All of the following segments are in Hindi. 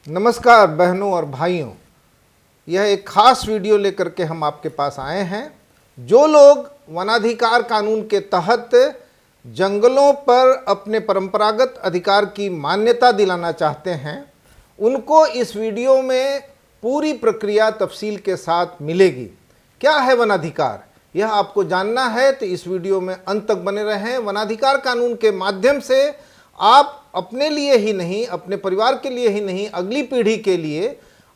नमस्कार बहनों और भाइयों, यह एक खास वीडियो लेकर के हम आपके पास आए हैं। जो लोग वनाधिकार कानून के तहत जंगलों पर अपने परंपरागत अधिकार की मान्यता दिलाना चाहते हैं, उनको इस वीडियो में पूरी प्रक्रिया तफसील के साथ मिलेगी। क्या है वनाधिकार, यह आपको जानना है तो इस वीडियो में अंत तक बने रहें। वनाधिकार कानून के माध्यम से आप अपने लिए ही नहीं, अपने परिवार के लिए ही नहीं, अगली पीढ़ी के लिए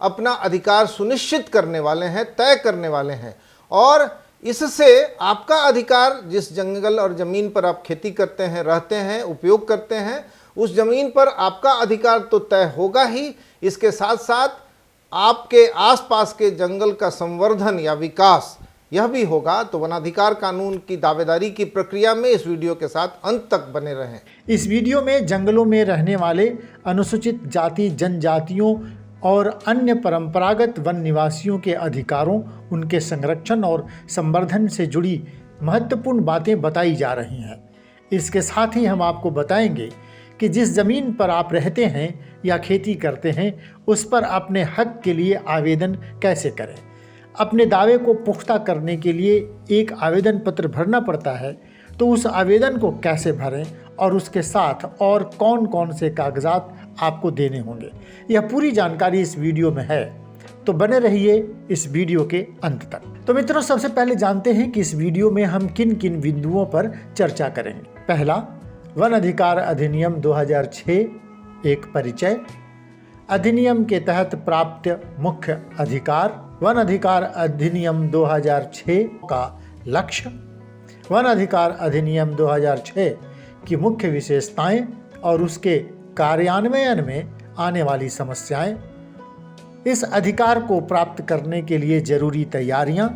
अपना अधिकार सुनिश्चित करने वाले हैं, तय करने वाले हैं। और इससे आपका अधिकार, जिस जंगल और ज़मीन पर आप खेती करते हैं, रहते हैं, उपयोग करते हैं, उस ज़मीन पर आपका अधिकार तो तय होगा ही, इसके साथ साथ आपके आसपास के जंगल का संवर्धन या विकास यह भी होगा। तो वनाधिकार कानून की दावेदारी की प्रक्रिया में इस वीडियो के साथ अंत तक बने रहें। इस वीडियो में जंगलों में रहने वाले अनुसूचित जाति जनजातियों और अन्य परंपरागत वन निवासियों के अधिकारों, उनके संरक्षण और संवर्धन से जुड़ी महत्वपूर्ण बातें बताई जा रही हैं। इसके साथ ही हम आपको बताएंगे कि जिस ज़मीन पर आप रहते हैं या खेती करते हैं, उस पर अपने हक के लिए आवेदन कैसे करें। अपने दावे को पुख्ता करने के लिए एक आवेदन पत्र भरना पड़ता है, तो उस आवेदन को कैसे भरें और उसके साथ और कौन कौन से कागजात आपको देने होंगे, यह पूरी जानकारी इस वीडियो में है। तो बने रहिए इस वीडियो के अंत तक। तो मित्रों, सबसे पहले जानते हैं कि इस वीडियो में हम किन किन बिंदुओं पर चर्चा करेंगे। पहला, वन अधिकार अधिनियम 2006 एक परिचय, अधिनियम के तहत प्राप्त मुख्य अधिकार, वन अधिकार अधिनियम 2006 का लक्ष्य, वन अधिकार अधिनियम 2006 की मुख्य विशेषताएं और उसके कार्यान्वयन में आने वाली समस्याएं, इस अधिकार को प्राप्त करने के लिए जरूरी तैयारियां,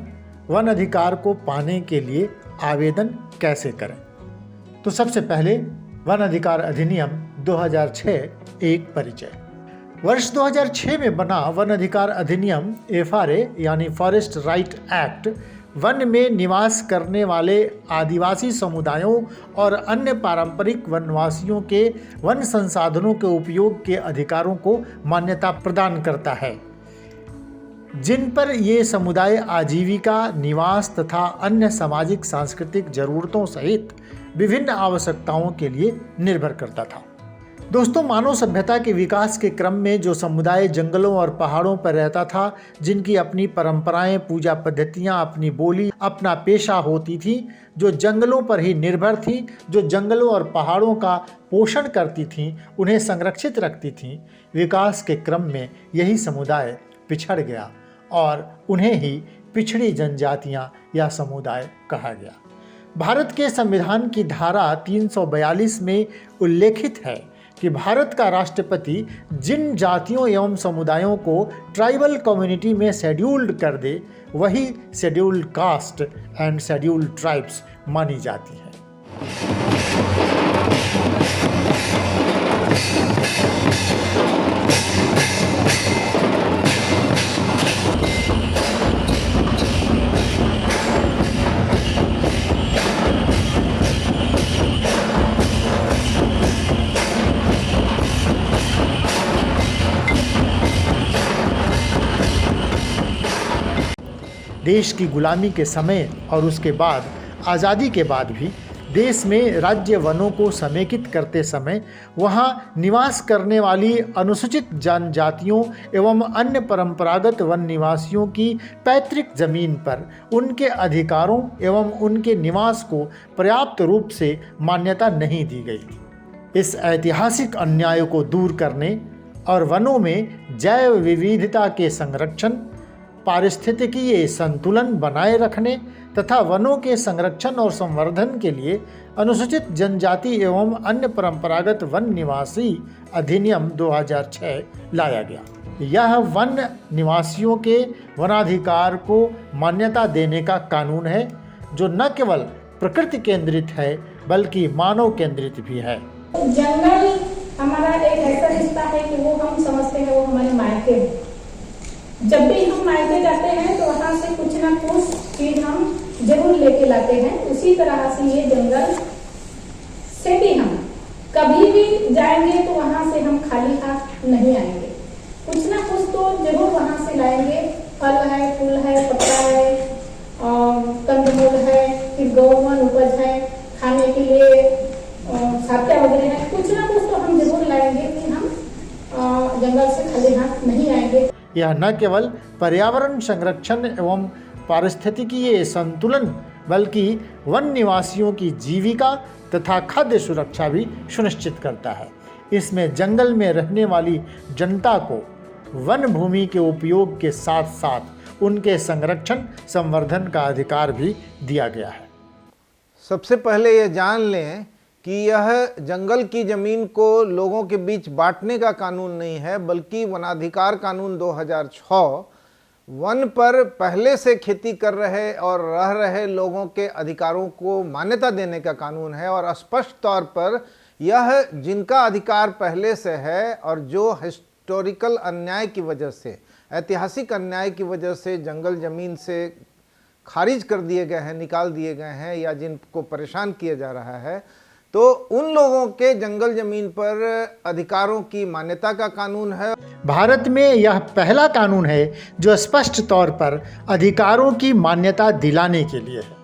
वन अधिकार को पाने के लिए आवेदन कैसे करें। तो सबसे पहले वन अधिकार अधिनियम 2006 एक परिचय। वर्ष 2006 में बना वन अधिकार अधिनियम FRA यानी फॉरेस्ट राइट एक्ट वन में निवास करने वाले आदिवासी समुदायों और अन्य पारंपरिक वनवासियों के वन संसाधनों के उपयोग के अधिकारों को मान्यता प्रदान करता है, जिन पर ये समुदाय आजीविका, निवास तथा अन्य सामाजिक सांस्कृतिक जरूरतों सहित विभिन्न आवश्यकताओं के लिए निर्भर करता था। दोस्तों, मानव सभ्यता के विकास के क्रम में जो समुदाय जंगलों और पहाड़ों पर रहता था, जिनकी अपनी परंपराएं, पूजा पद्धतियां, अपनी बोली, अपना पेशा होती थी, जो जंगलों पर ही निर्भर थी, जो जंगलों और पहाड़ों का पोषण करती थीं, उन्हें संरक्षित रखती थीं, विकास के क्रम में यही समुदाय पिछड़ गया और उन्हें ही पिछड़ी जनजातियां या समुदाय कहा गया। भारत के संविधान की धारा 342 में उल्लेखित है कि भारत का राष्ट्रपति जिन जातियों एवं समुदायों को ट्राइबल कम्युनिटी में शेड्यूल्ड कर दे, वही scheduled caste and scheduled tribes मानी जाती है। देश की गुलामी के समय और उसके बाद आज़ादी के बाद भी देश में राज्य वनों को समेकित करते समय वहां निवास करने वाली अनुसूचित जनजातियों एवं अन्य परंपरागत वन निवासियों की पैतृक जमीन पर उनके अधिकारों एवं उनके निवास को पर्याप्त रूप से मान्यता नहीं दी गई। इस ऐतिहासिक अन्याय को दूर करने और वनों में जैव विविधता के संरक्षण, पारिस्थितिकीय संतुलन बनाए रखने तथा वनों के संरक्षण और संवर्धन के लिए अनुसूचित जनजाति एवं अन्य परंपरागत वन निवासी अधिनियम 2006 लाया गया। यह वन निवासियों के वनाधिकार को मान्यता देने का कानून है, जो न केवल प्रकृति केंद्रित है बल्कि मानव केंद्रित भी है। जंगल हमारा एक ऐसा रिश्ता है कि वो हम समझते हैं वो हमारे मायके हैं। जब भी हम मायके जाते हैं तो वहाँ से कुछ ना कुछ चीज हम जरूर लेके लाते हैं। उसी तरह से ये जंगल से भी हम कभी भी जाएंगे तो वहाँ से हम खाली हाथ नहीं आएंगे। कुछ ना कुछ तो जरूर वहाँ से लाएंगे। फल है, फूल है, पत्ता है, कंदमूल है, फिर गौवन उपज है, खाने के लिए सात्या वगैरह है, कुछ ना कुछ तो हम जरूर लाएंगे कि हम जंगल से खाली हाथ नहीं आएंगे। यह न केवल पर्यावरण संरक्षण एवं पारिस्थितिकीय संतुलन बल्कि वन निवासियों की जीविका तथा खाद्य सुरक्षा भी सुनिश्चित करता है। इसमें जंगल में रहने वाली जनता को वन भूमि के उपयोग के साथ साथ उनके संरक्षण संवर्धन का अधिकार भी दिया गया है। सबसे पहले ये जान लें कि यह जंगल की ज़मीन को लोगों के बीच बांटने का कानून नहीं है, बल्कि वनाधिकार कानून 2006 वन पर पहले से खेती कर रहे और रह रहे लोगों के अधिकारों को मान्यता देने का कानून है। और स्पष्ट तौर पर यह जिनका अधिकार पहले से है और जो हिस्टोरिकल अन्याय की वजह से, ऐतिहासिक अन्याय की वजह से जंगल ज़मीन से खारिज कर दिए गए हैं, निकाल दिए गए हैं, या जिनको परेशान किया जा रहा है, तो उन लोगों के जंगल जमीन पर अधिकारों की मान्यता का कानून है। भारत में यह पहला कानून है जो स्पष्ट तौर पर अधिकारों की मान्यता दिलाने के लिए है।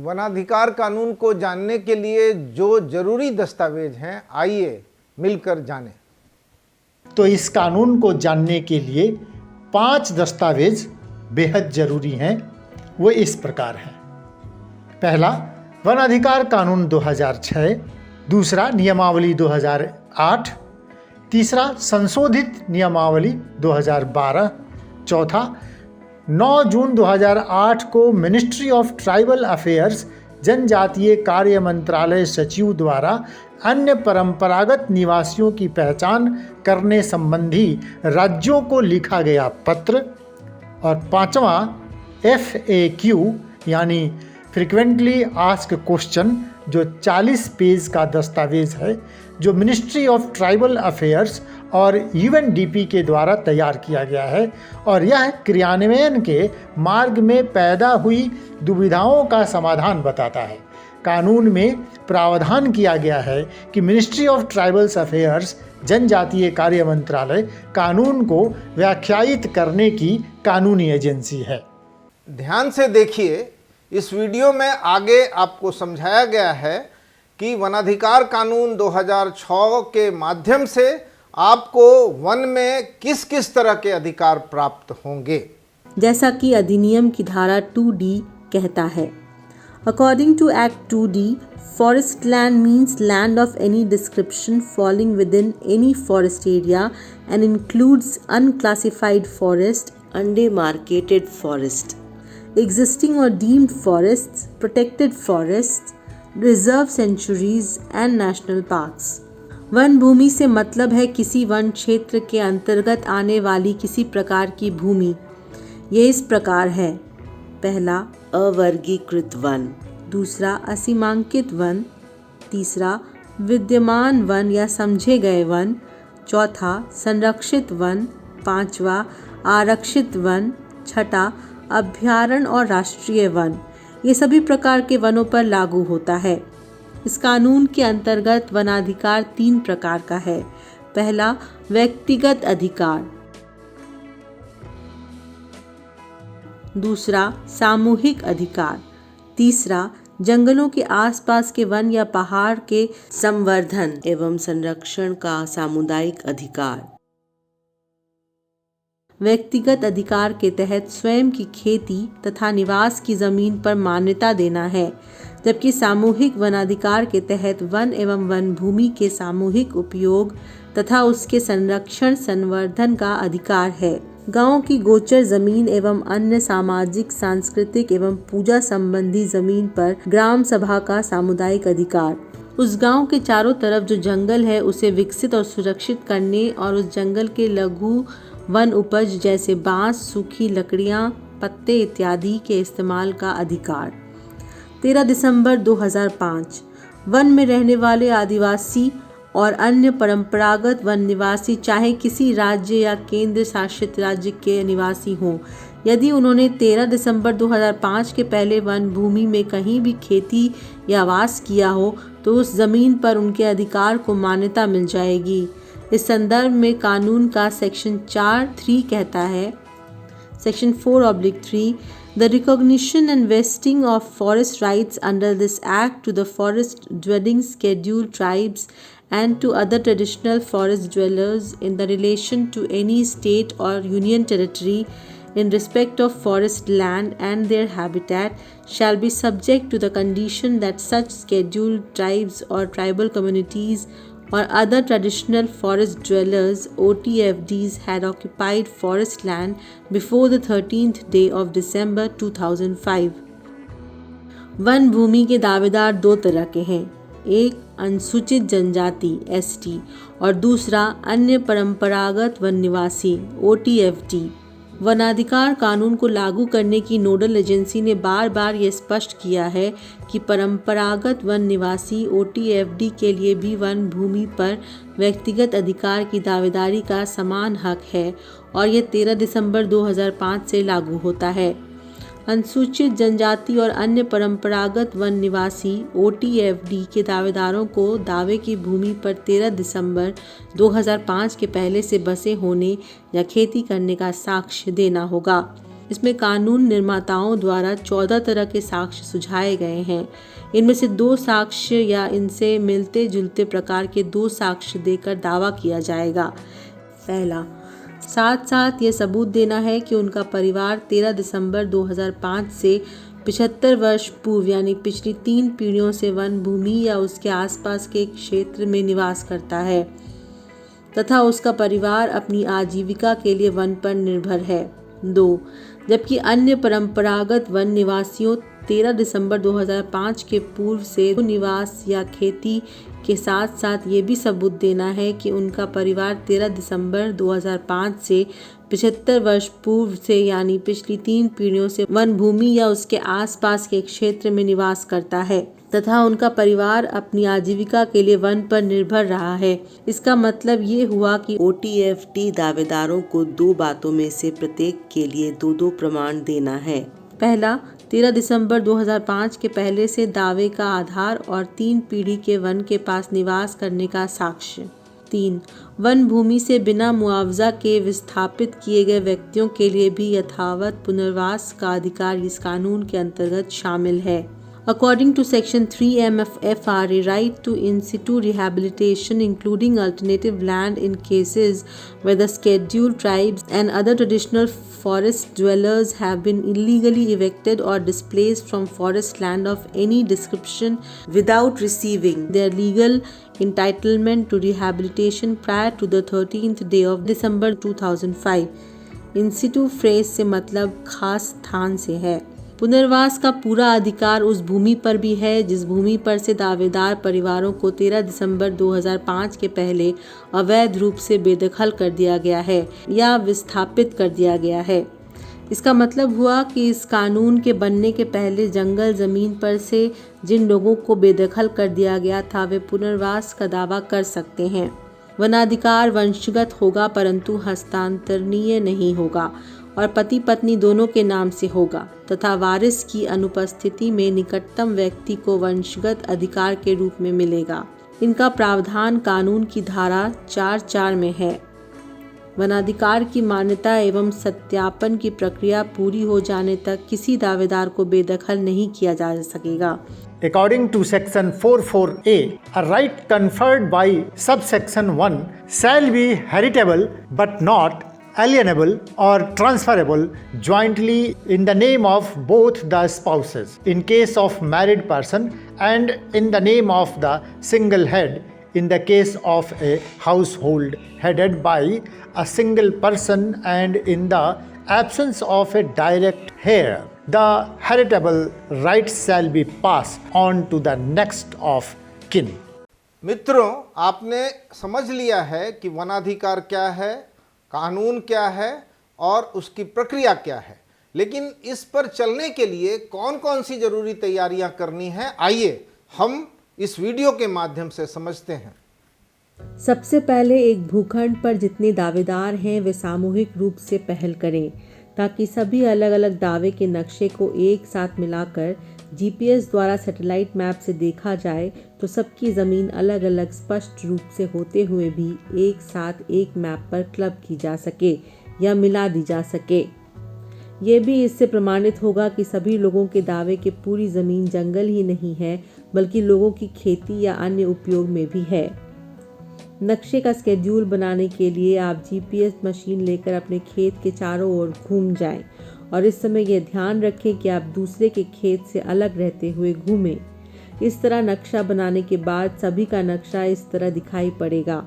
वनाधिकार कानून को जानने के लिए जो जरूरी दस्तावेज हैं, आइए मिलकर जानें। तो इस कानून को जानने के लिए 5 दस्तावेज बेहद जरूरी हैं। वो इस प्रकार हैं। पहला, वन अधिकार कानून 2006, दूसरा नियमावली 2008, तीसरा संशोधित नियमावली 2012, चौथा 9 जून 2008 को मिनिस्ट्री ऑफ ट्राइबल अफेयर्स जनजातीय कार्य मंत्रालय सचिव द्वारा अन्य परंपरागत निवासियों की पहचान करने संबंधी राज्यों को लिखा गया पत्र, और पांचवा FAQ यानी फ्रिक्वेंटली आस्क्ड क्वेश्चन जो 40 पेज का दस्तावेज है, जो मिनिस्ट्री ऑफ ट्राइबल अफेयर्स और UNDP के द्वारा तैयार किया गया है, और यह क्रियान्वयन के मार्ग में पैदा हुई दुविधाओं का समाधान बताता है। कानून में प्रावधान किया गया है कि मिनिस्ट्री ऑफ ट्राइबल्स अफेयर्स जनजातीय कार्य मंत्रालय कानून को व्याख्यायित करने की कानूनी एजेंसी है। ध्यान से देखिए, इस वीडियो में आगे आपको समझाया गया है कि वनाधिकार कानून 2006 के माध्यम से आपको वन में किस किस तरह के अधिकार प्राप्त होंगे। जैसा कि अधिनियम की धारा 2D कहता है, according to act 2D, forest land means land of any description falling within any forest area and includes unclassified forest, undemarcated forest, existing or deemed forests, protected forests, reserve sanctuaries and national parks। वन भूमि से मतलब है किसी वन क्षेत्र के अंतर्गत आने वाली किसी प्रकार की भूमि। ये इस प्रकार है: पहला, अवर्गीकृत वन; दूसरा, असीमांकित वन; तीसरा, विद्यमान वन या समझे गए वन; चौथा, संरक्षित वन; पांचवा, आरक्षित वन; छठा, अभयारण्य और राष्ट्रीय वन। ये सभी प्रकार के वनों पर लागू होता है। इस कानून के अंतर्गत वनाधिकार 3 प्रकार का है। पहला, व्यक्तिगत अधिकार; दूसरा, सामूहिक अधिकार; तीसरा, जंगलों के आसपास के वन या पहाड़ के संवर्धन एवं संरक्षण का सामुदायिक अधिकार। व्यक्तिगत अधिकार के तहत स्वयं की खेती तथा निवास की जमीन पर मान्यता देना है, जबकि सामूहिक वनाधिकार के तहत वन एवं वन भूमि के सामूहिक उपयोग तथा उसके संरक्षण संवर्धन का अधिकार है। गांव की गोचर जमीन एवं अन्य सामाजिक, सांस्कृतिक एवं पूजा संबंधी जमीन पर ग्राम सभा का सामुदायिक अधिकार। उस गांव के चारों तरफ जो जंगल है उसे विकसित और सुरक्षित करने और उस जंगल के लघु वन उपज जैसे बांस, सूखी लकड़ियां, पत्ते इत्यादि के इस्तेमाल का अधिकार। 13 दिसंबर 2005 वन में रहने वाले आदिवासी और अन्य परंपरागत वन निवासी चाहे किसी राज्य या केंद्र शासित राज्य के निवासी हों, यदि उन्होंने 13 दिसंबर 2005 के पहले वन भूमि में कहीं भी खेती या वास किया हो तो उस जमीन पर उनके अधिकार को मान्यता मिल जाएगी। इस संदर्भ में कानून का सेक्शन 4(3) कहता है, section 4/3, The recognition and vesting of forest rights under this act to the forest dwelling scheduled tribes and to other traditional forest dwellers in the relation to any state or union territory in respect of forest land and their habitat shall be subject to the condition that such scheduled tribes or tribal communities or other traditional forest dwellers OTFDs had occupied forest land before the 13th day of December 2005. One भूमि के दावेदार दो तरह के हैं, एक अनुसूचित जनजाति ST और दूसरा अन्य परंपरागत वन निवासी OTFD। वनाधिकार कानून को लागू करने की नोडल एजेंसी ने बार बार ये स्पष्ट किया है कि परंपरागत वन निवासी OTFD के लिए भी वन भूमि पर व्यक्तिगत अधिकार की दावेदारी का समान हक है और ये 13 दिसंबर 2005 से लागू होता है। अनुसूचित जनजाति और अन्य परंपरागत वन निवासी OTFD के दावेदारों को दावे की भूमि पर 13 दिसंबर 2005 के पहले से बसे होने या खेती करने का साक्ष्य देना होगा। इसमें कानून निर्माताओं द्वारा 14 तरह के साक्ष्य सुझाए गए हैं। इनमें से 2 साक्ष्य या इनसे मिलते जुलते प्रकार के 2 साक्ष्य देकर दावा किया जाएगा। पहला, साथ साथ ये सबूत देना है कि उनका परिवार 13 दिसंबर 2005 से 75 वर्ष पूर्व यानी पिछली 3 पीढ़ियों से वन भूमि या उसके आसपास के क्षेत्र में निवास करता है तथा उसका परिवार अपनी आजीविका के लिए वन पर निर्भर है। 2, जबकि अन्य परंपरागत वन निवासियों 13 दिसंबर 2005 के पूर्व से निवास या खेती के साथ साथ ये भी सबूत देना है कि उनका परिवार 13 दिसंबर 2005 से 75 वर्ष पूर्व से यानी पिछली 3 पीढ़ियों से वन भूमि या उसके आसपास के क्षेत्र में निवास करता है तथा उनका परिवार अपनी आजीविका के लिए वन पर निर्भर रहा है। इसका मतलब ये हुआ कि OTFD दावेदारों को 2 बातों में से प्रत्येक के लिए 2-2 प्रमाण देना है। पहला, 13 दिसंबर 2005 के पहले से दावे का आधार और 3 पीढ़ी के वन के पास निवास करने का साक्ष्य। 3, वन भूमि से बिना मुआवजा के विस्थापित किए गए व्यक्तियों के लिए भी यथावत पुनर्वास का अधिकार इस कानून के अंतर्गत शामिल है। According to Section 3M of FR, a right to in situ rehabilitation including alternative land in cases where the scheduled tribes and other traditional forest dwellers have been illegally evicted or displaced from forest land of any description without receiving their legal entitlement to rehabilitation prior to the 13th day of December 2005। In situ phrase से मतलब खास स्थान से है। पुनर्वास का पूरा अधिकार उस भूमि पर भी है जिस भूमि पर से दावेदार परिवारों को 13 दिसंबर 2005 के पहले अवैध रूप से बेदखल कर दिया गया है या विस्थापित कर दिया गया है। इसका मतलब हुआ कि इस कानून के बनने के पहले जंगल जमीन पर से जिन लोगों को बेदखल कर दिया गया था वे पुनर्वास का दावा कर सकते हैं। वनाधिकार वंशगत होगा परंतु हस्तांतरणीय नहीं होगा और पति पत्नी दोनों के नाम से होगा तथा वारिस की अनुपस्थिति में निकटतम व्यक्ति को वंशगत अधिकार के रूप में मिलेगा। इनका प्रावधान कानून की धारा 4(4) में है। वनाधिकार की मान्यता एवं सत्यापन की प्रक्रिया पूरी हो जाने तक किसी दावेदार को बेदखल नहीं किया जा सकेगा। According to Section 44A, a right conferred by subsection 1 shall be heritable but not alienable or transferable jointly in the name of both the spouses in case of married person and in the name of the single head in the case of a household headed by a single person and in the absence of a direct heir. The heritable rights shall be passed on to the next of kin. मित्रों, आपने समझ लिया है कि वनाधिकार क्या है, कानून क्या है और उसकी प्रक्रिया क्या है, लेकिन इस पर चलने के लिए कौन कौन सी जरूरी तैयारियां करनी है, आइए हम इस वीडियो के माध्यम से समझते हैं। सबसे पहले एक भूखंड पर जितने दावेदार हैं वे सामूहिक रूप से पहल करें ताकि सभी अलग अलग दावे के नक्शे को एक साथ मिलाकर जीपीएस द्वारा सैटेलाइट मैप से देखा जाए तो सबकी ज़मीन अलग अलग स्पष्ट रूप से होते हुए भी एक साथ एक मैप पर क्लब की जा सके या मिला दी जा सके। ये भी इससे प्रमाणित होगा कि सभी लोगों के दावे के पूरी ज़मीन जंगल ही नहीं है बल्कि लोगों की खेती या अन्य उपयोग में भी है। नक्शे का स्केड्यूल बनाने के लिए आप जीपीएस मशीन लेकर अपने खेत के चारों ओर घूम जाएं और इस समय यह ध्यान रखें कि आप दूसरे के खेत से अलग रहते हुए घूमें। इस तरह नक्शा बनाने के बाद सभी का नक्शा इस तरह दिखाई पड़ेगा।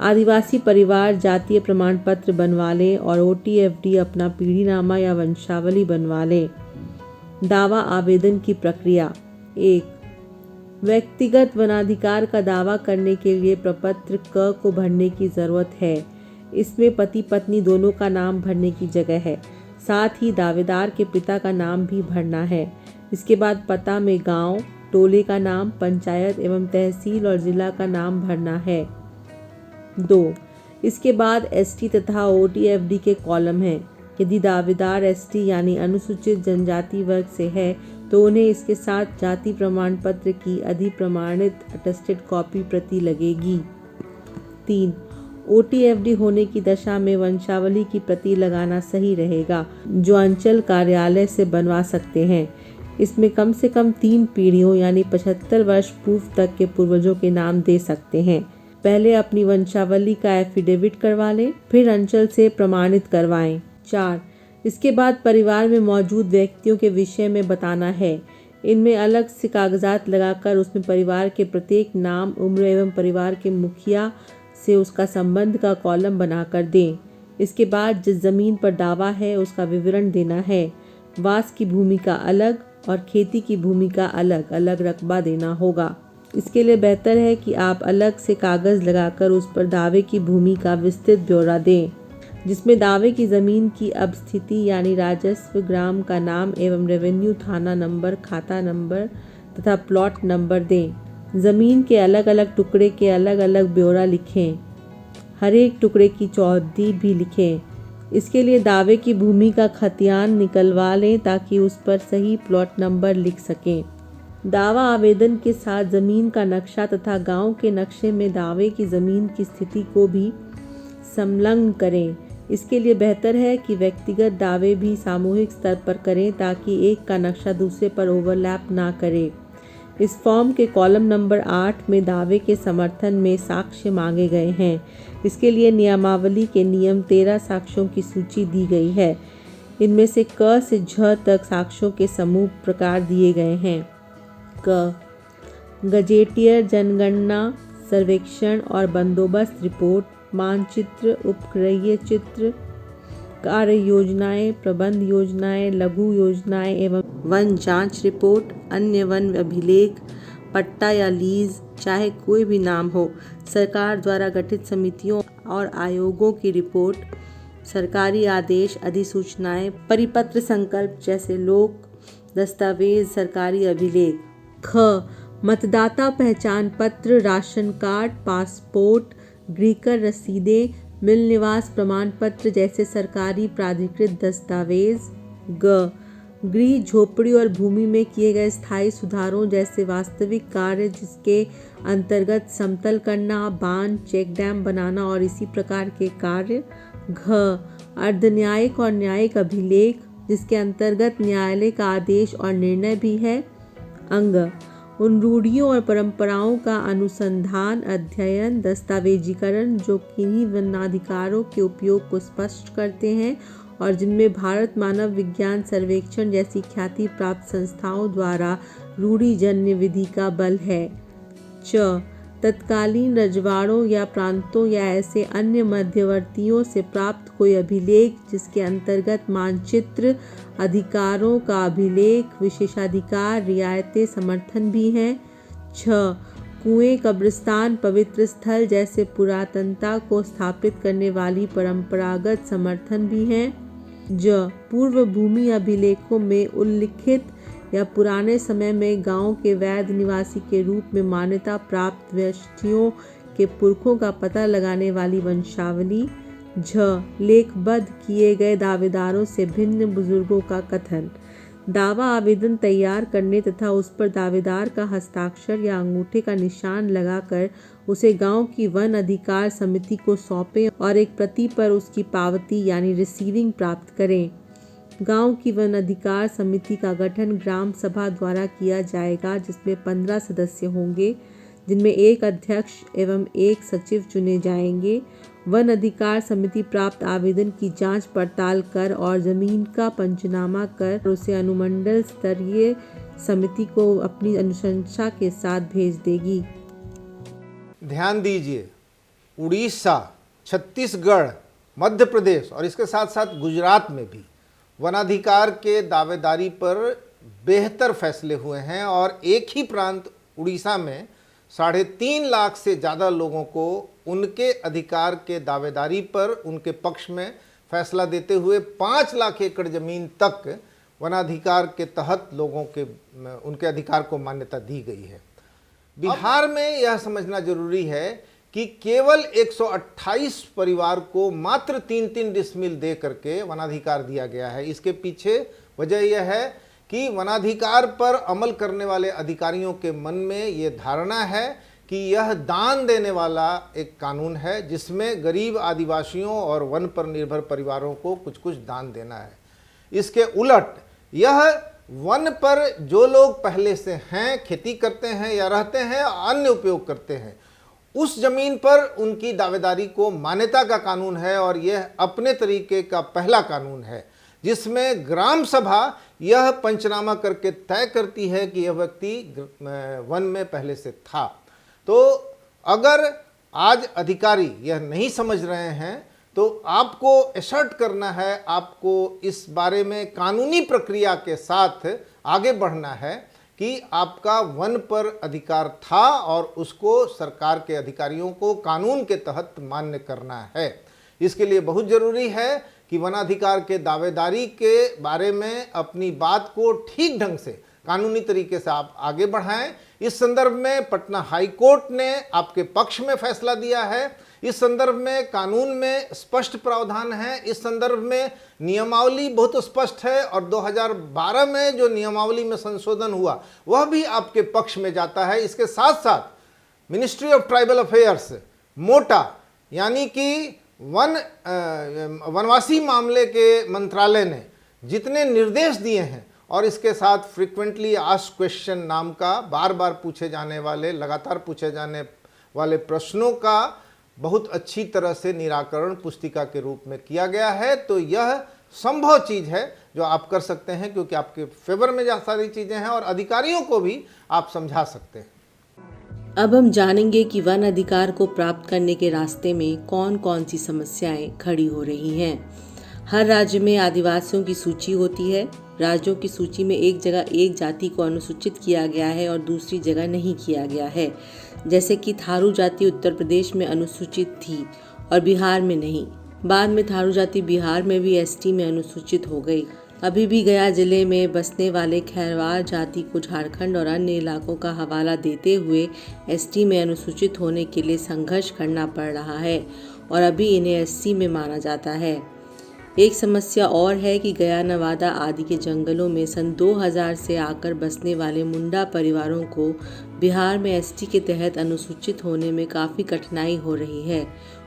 आदिवासी परिवार जातीय प्रमाण पत्र बनवा लें और OTFD अपना पीढ़ीनामा या वंशावली बनवा लें। दावा आवेदन की प्रक्रिया। 1. व्यक्तिगत वनाधिकार का दावा करने के लिए प्रपत्र क को भरने की ज़रूरत है। इसमें पति पत्नी दोनों का नाम भरने की जगह है, साथ ही दावेदार के पिता का नाम भी भरना है। इसके बाद पता में गांव, टोले का नाम, पंचायत एवं तहसील और जिला का नाम भरना है। 2. इसके बाद ST तथा OTFD के कॉलम हैं। यदि दावेदार ST यानी अनुसूचित जनजाति वर्ग से है तो उन्हें इसके साथ जाति प्रमाण पत्र की अधिप्रमाणित अटेस्टेड कॉपी प्रति लगेगी। 3. OTFD होने की दशा में वंशावली की प्रति लगाना सही रहेगा, जो अंचल कार्यालय से बनवा सकते हैं। इसमें कम से कम 3 पीढ़ियों यानी 75 वर्ष पूर्व तक के पूर्वजों के नाम दे सकते हैं। पहले अपनी वंशावली का एफिडेविट करवा लें, फिर अंचल से प्रमाणित करवाएं। 4. इसके बाद परिवार में मौजूद व्यक्तियों के विषय में बताना है। इनमें अलग से कागजात लगाकर उसमें परिवार के प्रत्येक नाम, उम्र एवं परिवार के मुखिया से उसका संबंध का कॉलम बनाकर दें। इसके बाद जिस जमीन पर दावा है उसका विवरण देना है। वास की भूमि का अलग और खेती की भूमि का अलग अलग रकबा देना होगा। इसके लिए बेहतर है कि आप अलग से कागज़ लगाकर उस पर दावे की भूमि का विस्तृत ब्यौरा दें, जिसमें दावे की ज़मीन की अब स्थिति यानी राजस्व, ग्राम का नाम एवं रेवेन्यू थाना नंबर, खाता नंबर तथा प्लॉट नंबर दें। ज़मीन के अलग अलग टुकड़े के अलग अलग ब्यौरा लिखें। हर एक टुकड़े की चौहद्दी भी लिखें। इसके लिए दावे की भूमि का खतियान निकलवा लें ताकि उस पर सही प्लॉट नंबर लिख सकें। दावा आवेदन के साथ ज़मीन का नक्शा तथा गांव के नक्शे में दावे की ज़मीन की स्थिति को भी संलग्न करें। इसके लिए बेहतर है कि व्यक्तिगत दावे भी सामूहिक स्तर पर करें ताकि एक का नक्शा दूसरे पर ओवरलैप ना करे। इस फॉर्म के कॉलम नंबर 8 में दावे के समर्थन में साक्ष्य मांगे गए हैं। इसके लिए नियमावली के नियम 13 साक्ष्यों की सूची दी गई है। इनमें से क से झ तक साक्ष्यों के समूह प्रकार दिए गए हैं। क. गजेटियर जनगणना, सर्वेक्षण और बंदोबस्त रिपोर्ट, मानचित्र, उपग्रहीय चित्र, कार्य योजनाएं, प्रबंध योजनाएं, लघु योजनाएं एवं वन जांच रिपोर्ट, अन्य वन अभिलेख, पट्टा या लीज, चाहे कोई भी नाम हो, सरकार द्वारा गठित समितियों और आयोगों की रिपोर्ट, सरकारी आदेश, अधिसूचनाएं, परिपत्र, संकल्प जैसे लोक दस्तावेज, सरकारी अभिलेख। ख. मतदाता पहचान पत्र, राशन कार्ड, पासपोर्ट, गृहकर रसीदें, मिल निवास प्रमाण पत्र जैसे सरकारी प्राधिकृत दस्तावेज। ग. गृह, झोपड़ी और भूमि में किए गए स्थायी सुधारों जैसे वास्तविक कार्य जिसके अंतर्गत समतल करना, बांध, चेक डैम बनाना और इसी प्रकार के कार्य। घ. अर्धन्यायिक और न्यायिक अभिलेख जिसके अंतर्गत न्यायालय का आदेश और निर्णय भी है। अंग. उन रूढ़ियों और परंपराओं का अनुसंधान, अध्ययन, दस्तावेजीकरण जो किन्हीं वनाधिकारों के उपयोग को स्पष्ट करते हैं और जिनमें भारत मानव विज्ञान सर्वेक्षण जैसी ख्याति प्राप्त संस्थाओं द्वारा रूढ़िजन्य विधि का बल है। च. तत्कालीन रजवाड़ों या प्रांतों या ऐसे अन्य मध्यवर्तियों से प्राप्त कोई अभिलेख जिसके अंतर्गत मानचित्र, अधिकारों का अभिलेख, विशेषाधिकार, रियायतें, समर्थन भी हैं। 6. कुएं, कब्रिस्तान, पवित्र स्थल जैसे पुरातनता को स्थापित करने वाली परंपरागत समर्थन भी हैं। ज. पूर्व भूमि अभिलेखों में उल्लिखित या पुराने समय में गांव के वैध निवासी के रूप में मान्यता प्राप्त व्यष्टियों के पुरखों का पता लगाने वाली वंशावली। लेखबद्ध किए गए दावेदारों से भिन्न बुजुर्गों का कथन। दावा आवेदन तैयार करने तथा उस पर दावेदार का हस्ताक्षर या अंगूठे का निशान लगाकर उसे गांव की वन अधिकार समिति को सौंपें और एक प्रति पर उसकी पावती यानी रिसीविंग प्राप्त करें। गांव की वन अधिकार समिति का गठन ग्राम सभा द्वारा किया जाएगा, जिसमें 15 सदस्य होंगे, जिनमें एक अध्यक्ष एवं एक सचिव चुने जाएंगे। वन अधिकार समिति प्राप्त आवेदन की जांच पड़ताल कर और जमीन का पंचनामा कर उसे अनुमंडल स्तरीय समिति को अपनी अनुशंसा के साथ भेज देगी। ध्यान दीजिए, उड़ीसा, छत्तीसगढ़, मध्य प्रदेश और इसके साथ साथ गुजरात में भी वनाधिकार के दावेदारी पर बेहतर फैसले हुए हैं और एक ही प्रांत उड़ीसा में 3.5 लाख से ज़्यादा लोगों को उनके अधिकार के दावेदारी पर उनके पक्ष में फैसला देते हुए 5 लाख एकड़ ज़मीन तक वनाधिकार के तहत लोगों के उनके अधिकार को मान्यता दी गई है। बिहार में यह समझना जरूरी है कि केवल 128 परिवार को मात्र 3-3 डिसमिल दे करके वनाधिकार दिया गया है। इसके पीछे वजह यह है कि वनाधिकार पर अमल करने वाले अधिकारियों के मन में ये धारणा है कि यह दान देने वाला एक कानून है, जिसमें गरीब आदिवासियों और वन पर निर्भर परिवारों को कुछ कुछ दान देना है। इसके उलट यह वन पर जो लोग पहले से हैं, खेती करते हैं या रहते हैं, अन्य उपयोग करते हैं, उस जमीन पर उनकी दावेदारी को मान्यता का कानून है और यह अपने तरीके का पहला कानून है, जिसमें ग्राम सभा यह पंचनामा करके तय करती है कि यह व्यक्ति वन में पहले से था। तो अगर आज अधिकारी यह नहीं समझ रहे हैं तो आपको एसर्ट करना है, आपको इस बारे में कानूनी प्रक्रिया के साथ आगे बढ़ना है कि आपका वन पर अधिकार था और उसको सरकार के अधिकारियों को कानून के तहत मान्य करना है। इसके लिए बहुत ज़रूरी है कि वनाधिकार के दावेदारी के बारे में अपनी बात को ठीक ढंग से कानूनी तरीके से आप आगे बढ़ाएं। इस संदर्भ में पटना हाई कोर्ट ने आपके पक्ष में फैसला दिया है। इस संदर्भ में कानून में स्पष्ट प्रावधान है। इस संदर्भ में नियमावली बहुत स्पष्ट है और 2012 में जो नियमावली में संशोधन हुआ वह भी आपके पक्ष में जाता है। इसके साथ साथ मिनिस्ट्री ऑफ ट्राइबल अफेयर्स, मोटा, यानी कि वनवासी मामले के मंत्रालय ने जितने निर्देश दिए हैं और इसके साथ फ्रीक्वेंटली आस्क्ड क्वेश्चन नाम का बार बार पूछे जाने वाले, लगातार पूछे जाने वाले प्रश्नों का बहुत अच्छी तरह से निराकरण पुस्तिका के रूप में किया गया है। तो यह संभव चीज़ है जो आप कर सकते हैं, क्योंकि आपके फेवर में जहाँ सारी चीज़ें हैं और अधिकारियों को भी आप समझा सकते हैं। अब हम जानेंगे कि वन अधिकार को प्राप्त करने के रास्ते में कौन कौन सी समस्याएं खड़ी हो रही हैं। हर राज्य में आदिवासियों की सूची होती है। राज्यों की सूची में एक जगह एक जाति को अनुसूचित किया गया है और दूसरी जगह नहीं किया गया है। जैसे कि थारू जाति उत्तर प्रदेश में अनुसूचित थी और बिहार में नहीं। बाद में थारू जाति बिहार में भी एसटी में अनुसूचित हो गई। अभी भी गया जिले में बसने वाले खैरवार जाति को झारखंड और अन्य इलाकों का हवाला देते हुए एसटी में अनुसूचित होने के लिए संघर्ष करना पड़ रहा है और अभी इन्हें एससी में माना जाता है। एक समस्या और है कि गया, नवादा आदि के जंगलों में सन 2000 से आकर बसने वाले मुंडा परिवारों को बिहार में एसटी के तहत अनुसूचित होने में काफ़ी कठिनाई हो रही है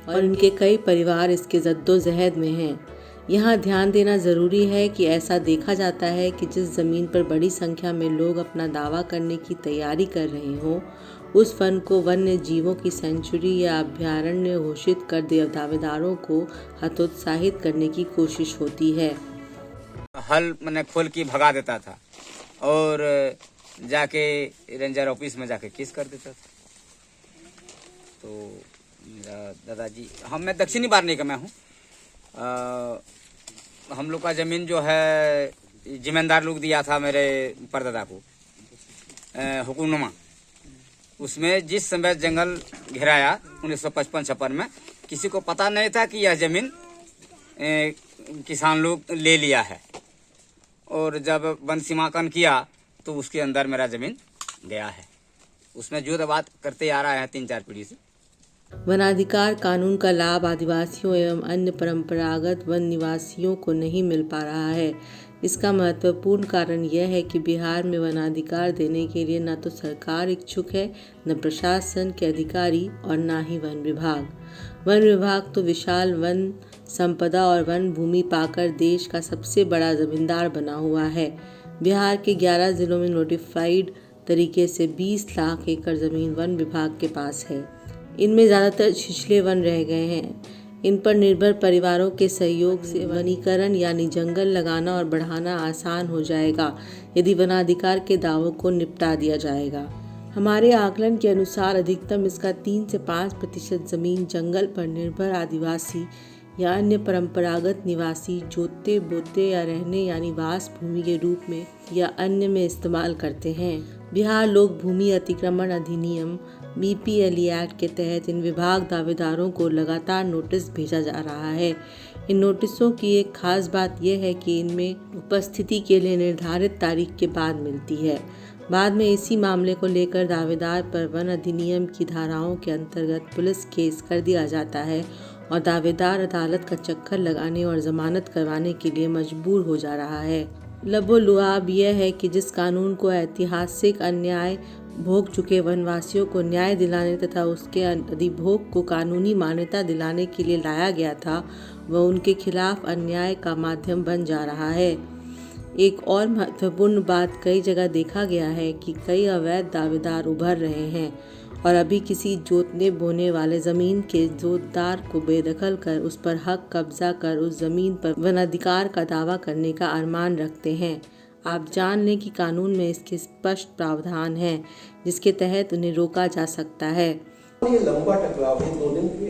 और इनके कई परिवार इसके जद्दोजहद में हैं। यहाँ ध्यान देना ज़रूरी है कि ऐसा देखा जाता है कि जिस ज़मीन पर बड़ी संख्या में लोग अपना दावा करने की तैयारी कर रहे हों, उस वन को वन्य जीवों की सेंचुरी या अभयारण्य घोषित कर दावेदारों को हतोत्साहित करने की कोशिश होती है। हल मैंने खोल के भगा देता था और जाके रेंजर ऑफिस में जाके केस कर देता था। तो दादाजी, मैं दक्षिणी बारने का मैं हूँ। हम लोग का जमीन जो है जिम्मेदार लोग दिया था मेरे परदादा को, हुकुमनुमा। उसमें जिस समय जंगल घिराया 1955-56 में, किसी को पता नहीं था कि यह जमीन किसान लोग ले लिया है। और जब वन सीमांकन किया तो उसके अंदर मेरा जमीन गया है। उसमें जो बात करते आ रहा है 3-4 पीढ़ी से, वनाधिकार कानून का लाभ आदिवासियों एवं अन्य परंपरागत वन निवासियों को नहीं मिल पा रहा है। इसका महत्वपूर्ण कारण यह है कि बिहार में वनाधिकार देने के लिए न तो सरकार इच्छुक है, न प्रशासन के अधिकारी और न ही वन विभाग। वन विभाग तो विशाल वन संपदा और वन भूमि पाकर देश का सबसे बड़ा जमींदार बना हुआ है। बिहार के 11 जिलों में नोटिफाइड तरीके से 20 लाख एकड़ जमीन वन विभाग के पास है। इनमें ज़्यादातर छिछले वन रह गए हैं। इन पर निर्भर परिवारों के सहयोग से वनीकरण यानी जंगल लगाना और बढ़ाना आसान हो जाएगा यदि वनाधिकार के दावों को निपटा दिया जाएगा। हमारे आकलन के अनुसार अधिकतम इसका 3 से 5% जमीन जंगल पर निर्भर आदिवासी या अन्य परंपरागत निवासी जोतते बोते या रहने यानी वास भूमि के रूप में या अन्य में इस्तेमाल करते हैं। बिहार लोक भूमि अतिक्रमण अधिनियम BPLE एक्ट के तहत इन विभाग दावेदारों को लगातार नोटिस भेजा जा रहा है। इन नोटिसों की एक खास बात यह है कि इनमें उपस्थिति के लिए निर्धारित तारीख के बाद मिलती है। बाद में इसी मामले को लेकर दावेदार पर वन अधिनियम की धाराओं के अंतर्गत पुलिस केस कर दिया जाता है और दावेदार अदालत का चक्कर लगाने और जमानत करवाने के लिए मजबूर हो जा रहा है। लबो-लुआब यह है कि जिस कानून को ऐतिहासिक अन्याय भोग चुके वनवासियों को न्याय दिलाने तथा उसके अधिभोग को कानूनी मान्यता दिलाने के लिए लाया गया था, वह उनके खिलाफ अन्याय का माध्यम बन जा रहा है। एक और महत्वपूर्ण बात कई जगह देखा गया है कि कई अवैध दावेदार उभर रहे हैं और अभी किसी जोतने बोने वाले जमीन के जोतदार को बेदखल कर उस पर हक कब्जा कर उस जमीन पर वनाधिकार का दावा करने का अरमान रखते हैं। आप जान लें कि कानून में इसके स्पष्ट प्रावधान हैं जिसके तहत उन्हें रोका जा सकता है। ये लंबा टकराव है, 2 दिन की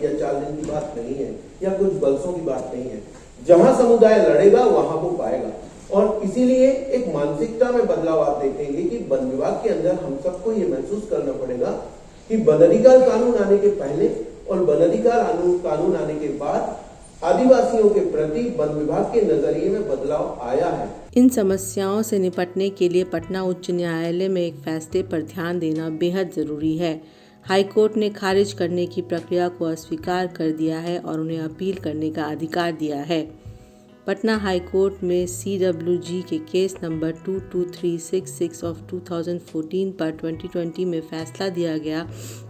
या 4 दिन की बात नहीं है या कुछ बरसों की बात नहीं है। जहां समुदाय लड़ेगा वहां वो पाएगा और इसीलिए एक मानसिकता में बदलाव आप देखेंगे कि वन विभाग के अंदर हम सबको ये महसूस करना पड़ेगा कि वन अधिकार कानून आने के पहले और वन अधिकार कानून आने के बाद आदिवासियों के प्रति वन विभाग के नजरिए में बदलाव आया है। इन समस्याओं से निपटने के लिए पटना उच्च न्यायालय में एक फैसले पर ध्यान देना बेहद जरूरी है। हाईकोर्ट ने खारिज करने की प्रक्रिया को अस्वीकार कर दिया है और उन्हें अपील करने का अधिकार दिया है। पटना हाईकोर्ट में CWG के केस नंबर 22366 ऑफ 2014 पर 2020 में फैसला दिया गया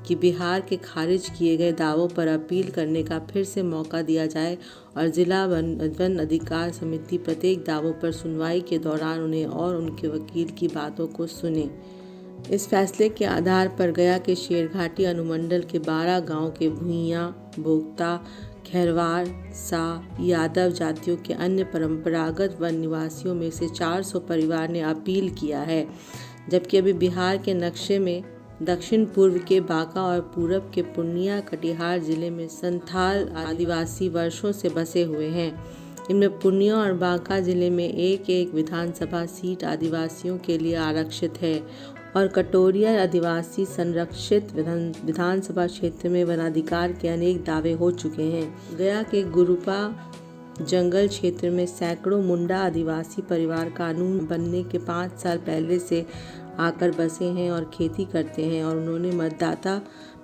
कि बिहार के खारिज किए गए दावों पर अपील करने का फिर से मौका दिया जाए और जिला वन अधिकार समिति प्रत्येक दावों पर सुनवाई के दौरान उन्हें और उनके वकील की बातों को सुने। इस फैसले के आधार पर गया के शेरघाटी अनुमंडल के 12 गांव के भूइयां, बोगता, खैरवार, सा, यादव जातियों के अन्य परंपरागत वन निवासियों में से 400 परिवार ने अपील किया है, जबकि अभी बिहार के नक्शे में दक्षिण पूर्व के बांका और पूरब के पूर्णिया कटिहार जिले में संथाल आदिवासी वर्षों से बसे हुए हैं। इनमें पूर्णिया और बांका जिले में एक विधानसभा सीट आदिवासियों के लिए आरक्षित है और कटोरिया आदिवासी संरक्षित विधानसभा क्षेत्र में वनाधिकार के अनेक दावे हो चुके हैं। गया के गुरुपा जंगल क्षेत्र में सैकड़ों मुंडा आदिवासी परिवार कानून बनने के 5 साल पहले से आकर बसे हैं और खेती करते हैं और उन्होंने मतदाता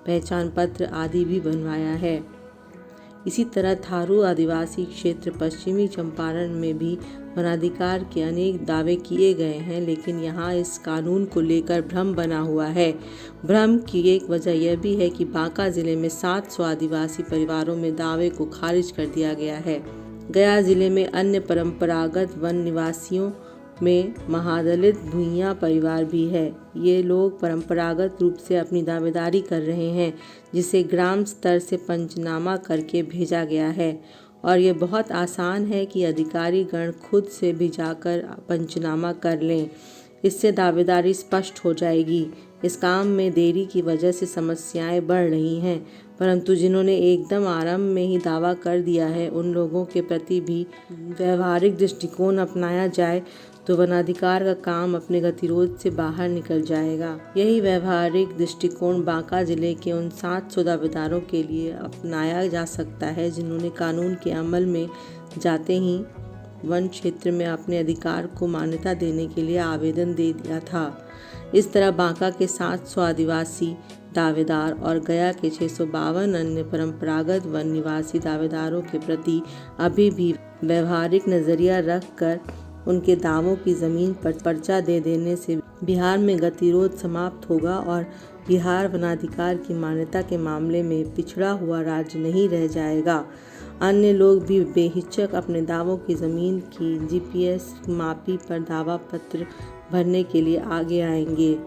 पहचान पत्र आदि भी बनवाया है। इसी तरह थारू आदिवासी क्षेत्र पश्चिमी चंपारण में भी वनाधिकार के अनेक दावे किए गए हैं, लेकिन यहाँ इस कानून को लेकर भ्रम बना हुआ है। भ्रम की एक वजह यह भी है कि बांका जिले में 700 आदिवासी परिवारों में दावे को खारिज कर दिया गया है। गया जिले में अन्य परंपरागत वन निवासियों में महादलित भूइयां परिवार भी है। ये लोग परंपरागत रूप से अपनी दावेदारी कर रहे हैं, जिसे ग्राम स्तर से पंचनामा करके भेजा गया है और ये बहुत आसान है कि अधिकारी गण खुद से भी जाकर पंचनामा कर लें। इससे दावेदारी स्पष्ट हो जाएगी। इस काम में देरी की वजह से समस्याएं बढ़ रही हैं, परंतु जिन्होंने एकदम आरंभ में ही दावा कर दिया है उन लोगों के प्रति भी व्यवहारिक दृष्टिकोण अपनाया जाए तो वनाधिकार का काम अपने गतिरोध से बाहर निकल जाएगा। यही व्यवहारिक दृष्टिकोण बांका जिले के उन 700 दावेदारों के लिए अपनाया जा सकता है जिन्होंने कानून के अमल में जाते ही वन क्षेत्र में अपने अधिकार को मान्यता देने के लिए आवेदन दे दिया था। इस तरह बांका के 700 आदिवासी दावेदार और गया के 652 अन्य परंपरागत वन निवासी दावेदारों के प्रति अभी भी व्यवहारिक नज़रिया रखकर उनके दावों की ज़मीन पर पर्चा दे देने से बिहार में गतिरोध समाप्त होगा और बिहार वनाधिकार की मान्यता के मामले में पिछड़ा हुआ राज्य नहीं रह जाएगा। अन्य लोग भी बेहिचक अपने दावों की ज़मीन की जीपीएस मापी पर दावा पत्र भरने के लिए आगे आएंगे।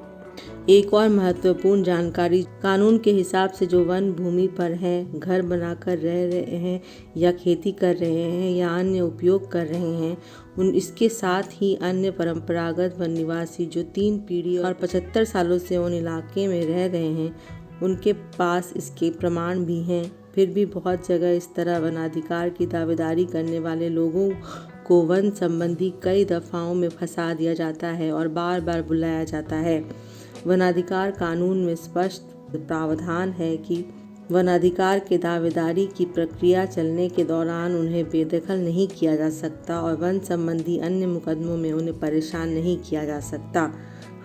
एक और महत्वपूर्ण जानकारी, कानून के हिसाब से जो वन भूमि पर हैं, घर बनाकर रह रहे हैं या खेती कर रहे हैं या अन्य उपयोग कर रहे हैं, इसके साथ ही अन्य परंपरागत वन निवासी जो 3 पीढ़ी और 75 सालों से उन इलाके में रह रहे हैं, उनके पास इसके प्रमाण भी हैं। फिर भी बहुत जगह इस तरह वनाधिकार की दावेदारी करने वाले लोगों को वन संबंधी कई दफ़ाओं में फंसा दिया जाता है और बार बार बुलाया जाता है। वनाधिकार कानून में स्पष्ट प्रावधान है कि वनाधिकार के दावेदारी की प्रक्रिया चलने के दौरान उन्हें बेदखल नहीं किया जा सकता और वन संबंधी अन्य मुकदमों में उन्हें परेशान नहीं किया जा सकता।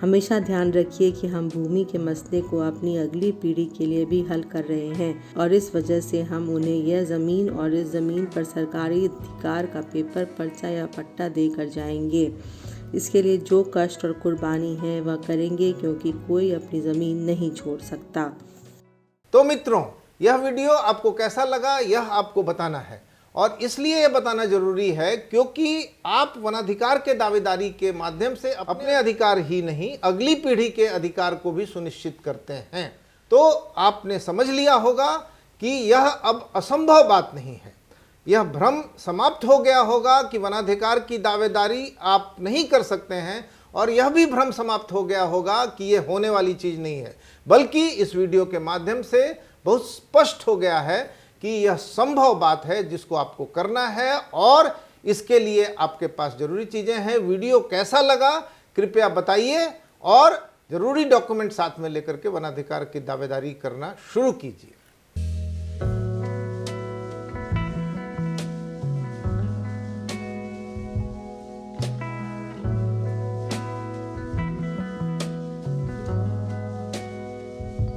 हमेशा ध्यान रखिए कि हम भूमि के मसले को अपनी अगली पीढ़ी के लिए भी हल कर रहे हैं और इस वजह से हम उन्हें यह ज़मीन और इस ज़मीन पर सरकारी अधिकार का पेपर, पर्चा या पट्टा देकर जाएंगे। इसके लिए जो कष्ट और कुर्बानी है वह करेंगे, क्योंकि कोई अपनी ज़मीन नहीं छोड़ सकता। तो मित्रों, यह वीडियो आपको कैसा लगा यह आपको बताना है, और इसलिए यह बताना जरूरी है क्योंकि आप वनाधिकार के दावेदारी के माध्यम से अपने अधिकार ही नहीं अगली पीढ़ी के अधिकार को भी सुनिश्चित करते हैं। तो आपने समझ लिया होगा कि यह अब असंभव बात नहीं है, यह भ्रम समाप्त हो गया होगा कि वनाधिकार की दावेदारी आप नहीं कर सकते हैं, और यह भी भ्रम समाप्त हो गया होगा कि यह होने वाली चीज़ नहीं है, बल्कि इस वीडियो के माध्यम से बहुत स्पष्ट हो गया है कि यह संभव बात है जिसको आपको करना है, और इसके लिए आपके पास जरूरी चीज़ें हैं। वीडियो कैसा लगा कृपया बताइए, और ज़रूरी डॉक्यूमेंट साथ में लेकर के वनाधिकार की दावेदारी करना शुरू कीजिए।